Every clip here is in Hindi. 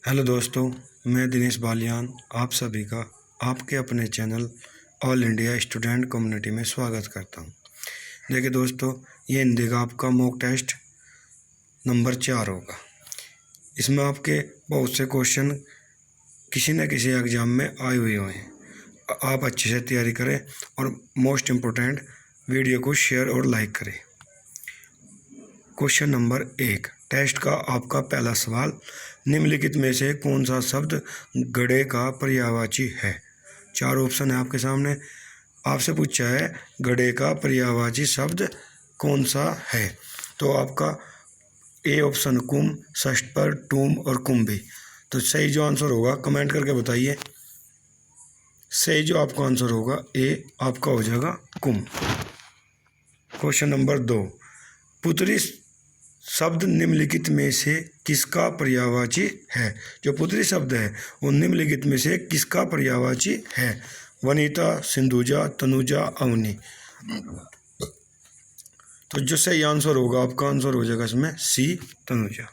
हेलो दोस्तों, मैं दिनेश बालियान आप सभी का आपके अपने channel all India student community में स्वागत करता हूं। देखिए दोस्तों, ये हिंदी का आपका मॉक टेस्ट नंबर 4 होगा। इसमें आपके बहुत से क्वेश्चन किसी न किसी एग्ज़ाम में आए हुए हैं। आप अच्छे से तैयारी करें और मोस्ट इम्पोर्टेंट वीडियो को शेयर और लाइक करें। क्वेश्चन नंबर 1 टेस्ट का आपका पहला सवाल, निम्नलिखित में से कौन सा शब्द गधे का पर्यायवाची है। 4 ऑप्शन है आपके सामने। आपसे पूछा है गधे का पर्यायवाची शब्द कौन सा है। तो आपका ए ऑप्शन कुम, षष्ठपर, टूम और कुंभी। तो सही जो आंसर होगा कमेंट करके बताइए। सही जो आपका आंसर होगा ए आपका हो जाएगा कुम। क्वेश्चन नंबर 2, पुत्री शब्द निम्नलिखित में से किसका पर्यायवाची है। जो पुत्री शब्द है वो निम्नलिखित में से किसका पर्यायवाची है। वनिता, सिंधुजा, तनुजा, अवनी। तो जो सही आंसर होगा आपका आंसर हो जाएगा इसमें सी, तनुजा।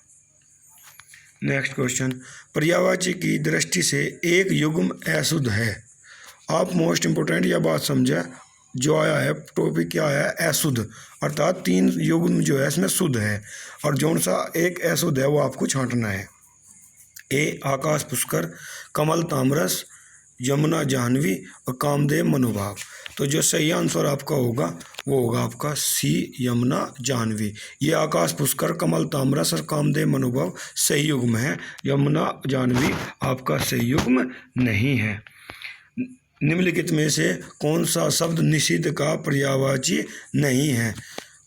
नेक्स्ट क्वेश्चन, पर्यायवाची की दृष्टि से एक युग्म अशुद्ध है। आप मोस्ट इंपोर्टेंट यह बात समझे, जो आया है टॉपिक क्या आया है, अशुद्ध, अर्थात 3 युग्म जो है इसमें शुद्ध है और जौन सा एक अशुद्ध है वो आपको छांटना है। ए आकाश पुष्कर, कमल ताम्रस, यमुना जाह्नवी और कामदेव मनोभाव। तो जो सही आंसर आपका होगा वो होगा आपका सी, यमुना जाह्नवी। ये आकाश पुष्कर, कमल ताम्रस और कामदेव मनोभाव सही युग्म है। यमुना जाह्नवी आपका सही युग्म नहीं है। निम्नलिखित में से कौन सा शब्द निषिद्ध का पर्यायवाची नहीं है।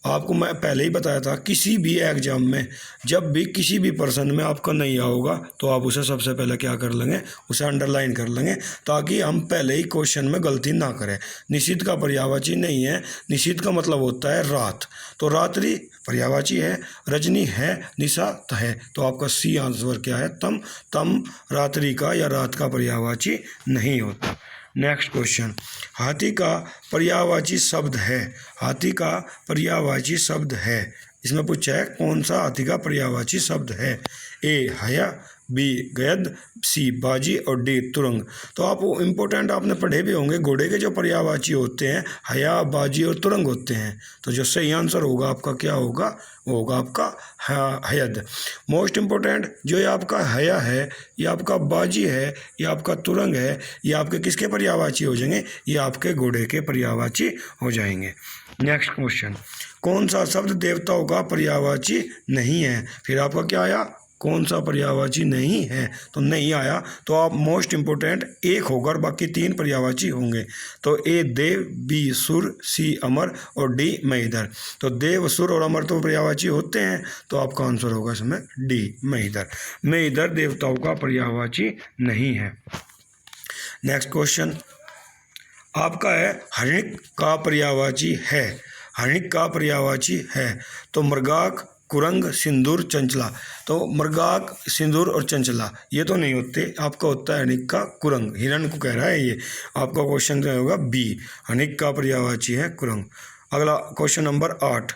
आपको मैं पहले ही बताया था, किसी भी एग्जाम में जब भी किसी भी प्रश्न में आपका नहीं आओगा तो आप उसे सबसे पहले क्या कर लेंगे, उसे अंडरलाइन कर लेंगे ताकि हम पहले ही क्वेश्चन में गलती ना करें। निषिद्ध का पर्यायवाची नहीं है। निषिद्ध का मतलब होता है रात, तो रात्रि पर्यायवाची है, रजनी है, निशा है। तो आपका सी आंसर क्या है, तम। तम रात्रि का या रात का पर्यायवाची नहीं होता। नेक्स्ट क्वेश्चन, हाथी का पर्यायवाची शब्द है। हाथी का पर्यायवाची शब्द है। इसमें पूछा है कौन सा हाथी का पर्यायवाची शब्द है। ए हया, बी गयद, सी बाजी और डी तुरंग। तो आप इम्पोर्टेंट आपने पढ़े भी होंगे, घोड़े के जो पर्यायवाची होते हैं हया, बाजी और तुरंग होते हैं। तो जो सही आंसर होगा आपका क्या होगा, वो होगा आपका हयद। मोस्ट इम्पोर्टेंट जो ये आपका हया है, ये आपका बाजी है, ये आपका तुरंग है, ये आपके किसके पर्यायवाची हो जाएंगे, ये आपके घोड़े के पर्यायवाची हो जाएंगे। नेक्स्ट क्वेश्चन, कौन सा शब्द देवताओं का पर्यायवाची नहीं है। फिर आपका क्या आया, कौन सा पर्यायवाची नहीं है। तो नहीं आया तो आप मोस्ट इम्पोर्टेंट एक होकर बाकी 3 पर्यायवाची होंगे। तो ए देव, बी सुर, सी अमर और डी मैं इधर। तो देव, सुर और अमर तो पर्यायवाची होते हैं, तो आपका आंसर होगा इसमें डी मैं इधर। मैं इधर देवताओं का पर्यायवाची नहीं है। नेक्स्ट क्वेश्चन आपका है हरिणिक का पर्यायवाची है। हरिणिक का पर्यायवाची है तो मृगाक, कुरंग, सिंदूर, चंचला। तो मृगाक, सिंदूर और चंचला ये तो नहीं होते, आपका होता है हनिक का कुरंग। हिरण को कह रहा है ये। आपका क्वेश्चन जो होगा बी, हनिक का पर्यायवाची है कुरंग। अगला क्वेश्चन नंबर 8,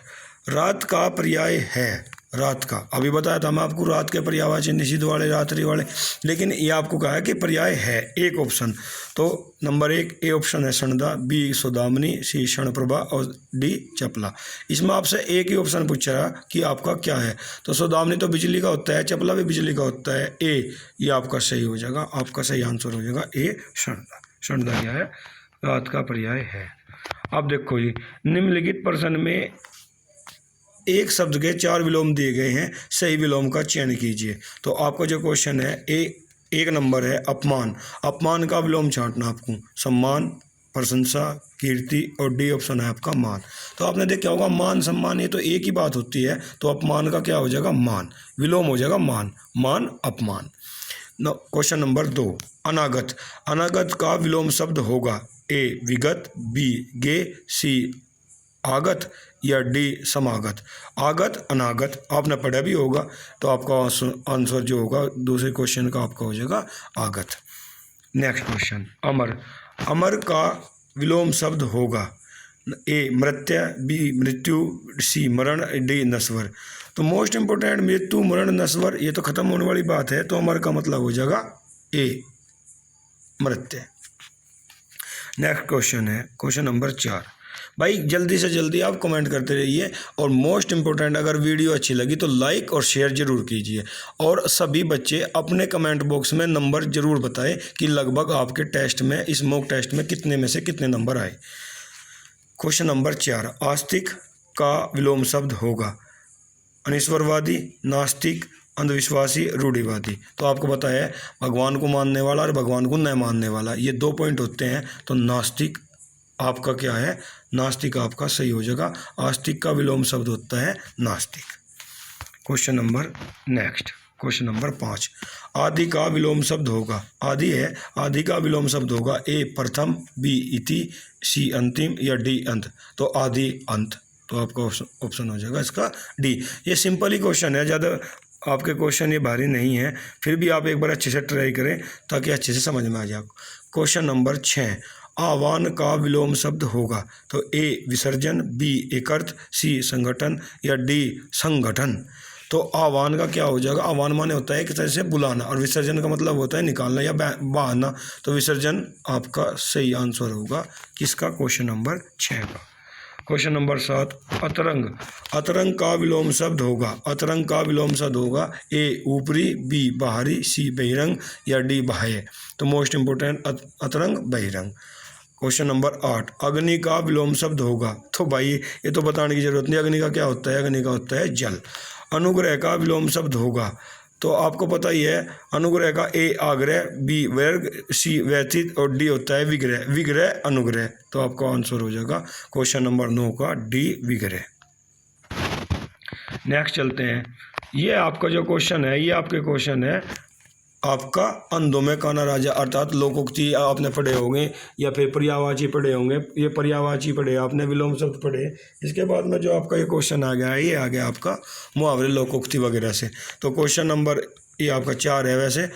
रात का पर्याय है। रात का अभी बताया था मैं आपको, रात के पर्यायवाची निषिद्ध वाले, रात्रि वाले, लेकिन ये आपको कहा है कि पर्याय है एक ऑप्शन। तो नंबर 1 ए ऑप्शन है सनदा, बी सौदामिनी, सी क्षणप्रभा और डी चपला। इसमें आपसे एक ही ऑप्शन पूछा रहा कि आपका क्या है। तो सौदामिनी तो बिजली का होता है, चपला भी बिजली का होता है। ए ये आपका सही हो जाएगा, आपका सही आंसर हो जाएगा ए सनदा। सनदा क्या है, रात का पर्याय है। अब देखो जी, निम्नलिखित प्रश्न में एक शब्द के 4 विलोम दिए गए हैं, सही विलोम का चयन कीजिए। तो आपका जो क्वेश्चन है एक नंबर है अपमान। अपमान का विलोम छांटना आपको, सम्मान, प्रशंसा, कीर्ति और डी ऑप्शन है आपका मान। तो आपने देखा होगा मान सम्मान ये तो एक ही बात होती है, तो अपमान का क्या हो जाएगा, मान, विलोम हो जाएगा मान, मान अपमान। Question number 2, अनागत। अनागत का विलोम शब्द होगा ए विगत, बी गे, सी आगत या डी समागत। आगत, अनागत आपने पढ़ा भी होगा, तो आपका आंसर जो होगा दूसरे क्वेश्चन का आपका हो जाएगा आगत। नेक्स्ट क्वेश्चन, अमर। अमर का विलोम शब्द होगा ए मृत्यु, बी मृत्यु, सी मरण, डी नश्वर। तो मोस्ट इंपोर्टेंट मृत्यु मरण नश्वर ये तो खत्म होने वाली बात है, तो अमर का मतलब हो जाएगा ए मृत्यु। नेक्स्ट क्वेश्चन है क्वेश्चन नंबर 4। भाई जल्दी से जल्दी आप कमेंट करते रहिए, और मोस्ट इंपोर्टेंट अगर वीडियो अच्छी लगी तो लाइक और शेयर जरूर कीजिए, और सभी बच्चे अपने कमेंट बॉक्स में नंबर जरूर बताएं कि लगभग आपके टेस्ट में, इस मॉक टेस्ट में कितने में से कितने नंबर आए। क्वेश्चन नंबर 4, आस्तिक का विलोम शब्द होगा अनिश्वरवादी, नास्तिक, अंधविश्वासी, रूढ़िवादी। तो आपको पता है भगवान को मानने वाला और भगवान को न मानने वाला, ये 2 पॉइंट होते हैं। तो नास्तिक आपका क्या है, नास्तिक आपका सही हो जाएगा। आस्तिक का विलोम शब्द होता है नास्तिक। Question number next question number 5, आदि का विलोम शब्द होगा, आदि है, आदि का विलोम शब्द होगा ए प्रथम, बी इति, सी अंतिम या डी अंत। तो आदि अंत, तो आपका ऑप्शन हो जाएगा इसका डी। ये सिंपल ही क्वेश्चन है, ज़्यादा आपके क्वेश्चन ये भारी नहीं है, फिर भी आप एक बार अच्छे से ट्राई करें ताकि अच्छे से समझ में आ जाए। क्वेश्चन नंबर 6, आह्वान का विलोम शब्द होगा, तो ए विसर्जन, बी एकर्थ, सी संगठन या डी संगठन। तो आह्वान का क्या हो जाएगा, आह्वान माने होता है एक तरह से बुलाना, और विसर्जन का मतलब होता है निकालना या बहाना। तो विसर्जन आपका सही आंसर होगा किसका, क्वेश्चन नंबर 6 का। क्वेश्चन नंबर 7, अतरंग, अतरंग का विलोम शब्द होगा, अतरंग का विलोम शब्द होगा ए ऊपरी, बी बाहरी, सी बहिरंग या डी बाह्य। तो मोस्ट इंपोर्टेंट अतरंग बहिरंग। क्वेश्चन नंबर 8, अग्नि का विलोम शब्द होगा, तो भाई ये तो बताने की जरूरत नहीं, अग्नि का क्या होता है, अग्नि का होता है जल। अनुग्रह का विलोम शब्द होगा, तो आपको पता ही है अनुग्रह का ए आग्रह, बी वर्ग, सी व्यथित और डी होता है विग्रह, विग्रह अनुग्रह। तो आपका आंसर हो जाएगा क्वेश्चन नंबर 9 का डी विग्रह। नेक्स्ट चलते हैं, ये आपका जो क्वेश्चन है, ये आपके क्वेश्चन है आपका अंधों में काना राजा, अर्थात लोकोक्ति आपने पढ़े होंगे या फिर पर्यायवाची पढ़े होंगे। ये पर्यायवाची पढ़े आपने, विलोम शब्द पढ़े। इसके बाद में जो आपका ये क्वेश्चन आ गया है, ये आ गया आपका मुहावरे लोकोक्ति वगैरह से। तो क्वेश्चन नंबर ये आपका 4 है। वैसे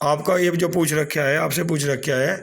आपका ये जो पूछ रखा है, आपसे पूछ रखा है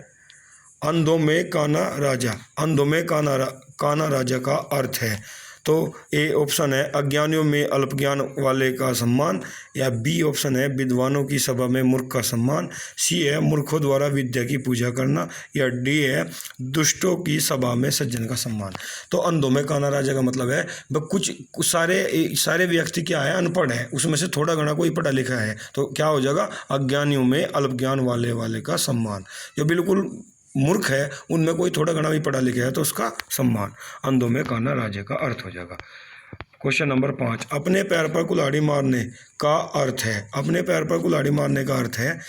अंधों में काना राजा, अंधों में काना राजा का अर्थ है, तो ए ऑप्शन है अज्ञानियों में अल्प ज्ञान वाले का सम्मान, या बी ऑप्शन है विद्वानों की सभा में मूर्ख का सम्मान, सी है मूर्खों द्वारा विद्या की पूजा करना, या डी है दुष्टों की सभा में सज्जन का सम्मान। तो अंधों में काना राजा का मतलब है कुछ सारे व्यक्ति क्या है, अनपढ़ है, उसमें से थोड़ा घना कोई पढ़ा लिखा है, तो क्या हो जाएगा अज्ञानियों में अल्प ज्ञान वाले का सम्मान। जो बिल्कुल मूर्ख है उनमें कोई थोड़ा घना भी पढ़ा लिखा है तो उसका सम्मान। अंधों में काना राजा का अर्थ हो जाएगा। क्वेश्चन नंबर 5, अपने पैर पर कुल्हाड़ी मारने का अर्थ है, अपने पैर पर कुल्हाड़ी मारने का अर्थ है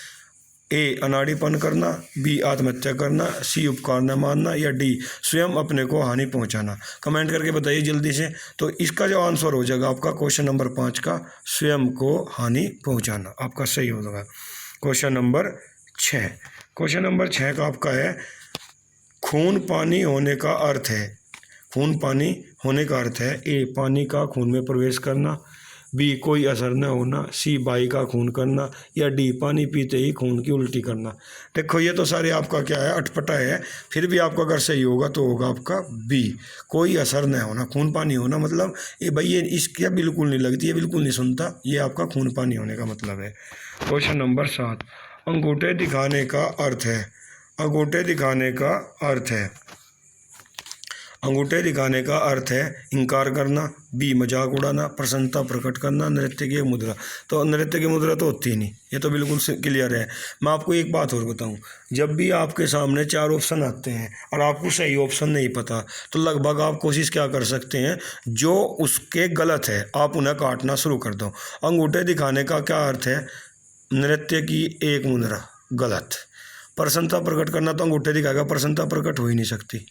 ए अनाड़ीपन करना, बी आत्महत्या करना, सी उपकार न मानना या डी स्वयं अपने को हानि पहुंचाना। कमेंट करके बताइए जल्दी से। तो इसका जो आंसर हो जाएगा आपका क्वेश्चन नंबर 5 का स्वयं को हानि पहुंचाना आपका सही हो जाएगा। क्वेश्चन नंबर 6, क्वेश्चन नंबर 6 का आपका है खून पानी होने का अर्थ है, खून पानी होने का अर्थ है ए पानी का खून में प्रवेश करना, बी कोई असर न होना, सी बाई का खून करना या डी पानी पीते ही खून की उल्टी करना। देखो ये तो सारे आपका क्या है, अटपटा है, फिर भी आपका अगर सही होगा तो होगा आपका बी कोई असर न होना। खून पानी होना मतलब ये भाई ये इसके बिल्कुल नहीं लगती, ये बिल्कुल नहीं सुनता, ये आपका खून पानी होने का मतलब है। क्वेश्चन नंबर 7, अंगूठे दिखाने का अर्थ है, अंगूठे दिखाने का अर्थ है, अंगूठे दिखाने का अर्थ है इनकार करना, बी मजाक उड़ाना, प्रसन्नता प्रकट करना, नृत्य की मुद्रा। तो नृत्य की मुद्रा तो होती ही नहीं, ये तो बिल्कुल क्लियर है। मैं आपको एक बात और बताऊं, जब भी आपके सामने 4 ऑप्शन आते हैं और आपको सही ऑप्शन नहीं पता तो लगभग आप कोशिश क्या कर सकते हैं, जो उसके गलत है आप उन्हें काटना शुरू कर दो। अंगूठे दिखाने का क्या अर्थ है, नृत्य की एक मुद्रा, गलत। प्रसन्नता प्रकट करना तो अंगूठे दिखाएगा, प्रसन्नता प्रकट हो ही नहीं सकती।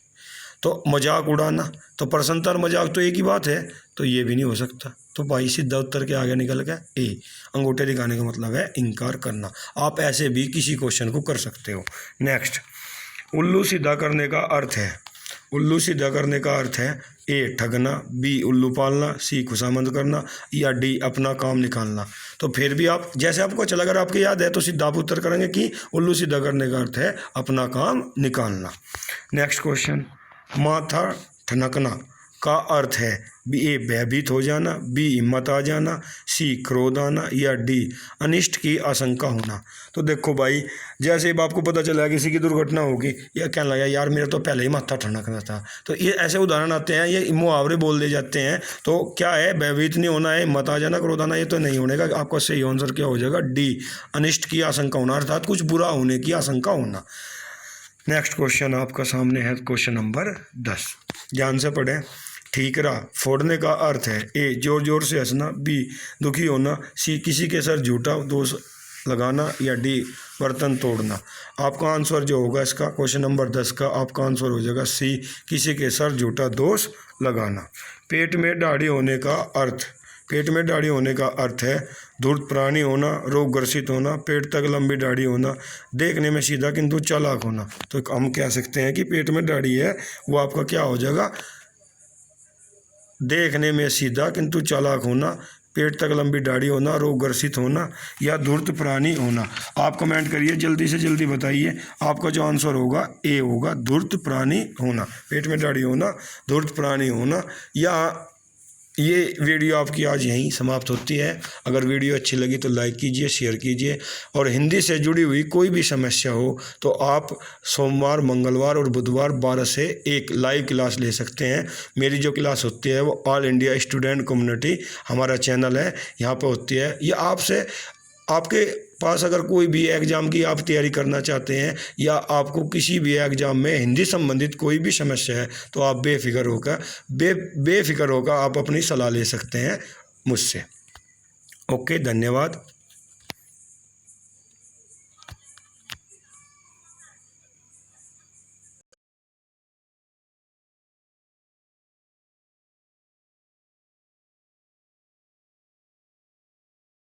तो मजाक उड़ाना, तो प्रसन्नता और मजाक तो एक ही बात है, तो ये भी नहीं हो सकता। तो भाई सीधा उत्तर के आगे निकल गया ए, अंगूठे दिखाने का मतलब है इनकार करना। आप ऐसे भी किसी क्वेश्चन को कर सकते हो। नेक्स्ट, उल्लू सीधा करने का अर्थ है, उल्लू सीधा करने का अर्थ है ए ठगना, बी उल्लू पालना, सी खुशामंद करना या डी अपना काम निकालना। तो फिर भी आप जैसे आपको चला, अगर आपको याद है तो सीधा आप उत्तर करेंगे कि उल्लू सीधा करने का अर्थ है अपना काम निकालना। नेक्स्ट क्वेश्चन, माथा ठनकना का अर्थ है ए भयभीत हो जाना, बी हिम्मत आ जाना, सी क्रोध आना या डी अनिष्ट की आशंका होना। तो देखो भाई, जैसे ही आपको पता चला किसी की दुर्घटना होगी, या कहने लगा यार मेरा तो पहले ही माथा ठनकना था, तो ये ऐसे उदाहरण आते हैं, ये मुहावरे बोल दे जाते हैं। तो क्या है, भयभीत नहीं होना है, हिम्मत आ जाना, क्रोध आना, ये तो नहीं होने का। आपका सही आंसर क्या हो जाएगा, डी अनिष्ट की आशंका होना, अर्थात कुछ बुरा होने की आशंका होना। नेक्स्ट क्वेश्चन आपका सामने है, क्वेश्चन नंबर 10, ध्यान से पढ़ें। ठीकरा फोड़ने का अर्थ है ए जोर जोर से हंसना, बी दुखी होना, सी किसी के सर झूठा दोष लगाना या डी बर्तन तोड़ना। आपका आंसर जो होगा इसका, क्वेश्चन नंबर 10 का आपका आंसर हो जाएगा सी किसी के सर झूठा दोष लगाना। पेट में दाढ़ी होने का अर्थ, पेट में दाढ़ी होने का अर्थ है धूर्त प्राणी होना, रोग ग्रसित होना, पेट तक लंबी दाढ़ी होना, देखने में सीधा किंतु चालाक होना। तो हम कह सकते हैं कि पेट में दाढ़ी है वो आपका क्या हो जाएगा, देखने में सीधा किंतु चालाक होना, पेट तक लंबी दाढ़ी होना, रोग ग्रसित होना या धूर्त प्राणी होना। आप कमेंट करिए, जल्दी से जल्दी बताइए। आपका जो आंसर होगा ए होगा धूर्त प्राणी होना, पेट में दाढ़ी होना, धूर्त प्राणी होना। या ये वीडियो आपकी आज यहीं समाप्त होती है। अगर वीडियो अच्छी लगी तो लाइक कीजिए, शेयर कीजिए, और हिंदी से जुड़ी हुई कोई भी समस्या हो तो आप सोमवार, मंगलवार और बुधवार 12 से 1 लाइव क्लास ले सकते हैं। मेरी जो क्लास होती है वो ऑल इंडिया स्टूडेंट कम्युनिटी हमारा चैनल है, यहाँ पे होती है। ये आपसे, आपके पास अगर कोई भी एग्ज़ाम की आप तैयारी करना चाहते हैं या आपको किसी भी एग्ज़ाम में हिंदी संबंधित कोई भी समस्या है तो आप बेफिक्र होकर आप अपनी सलाह ले सकते हैं मुझसे। ओके, धन्यवाद।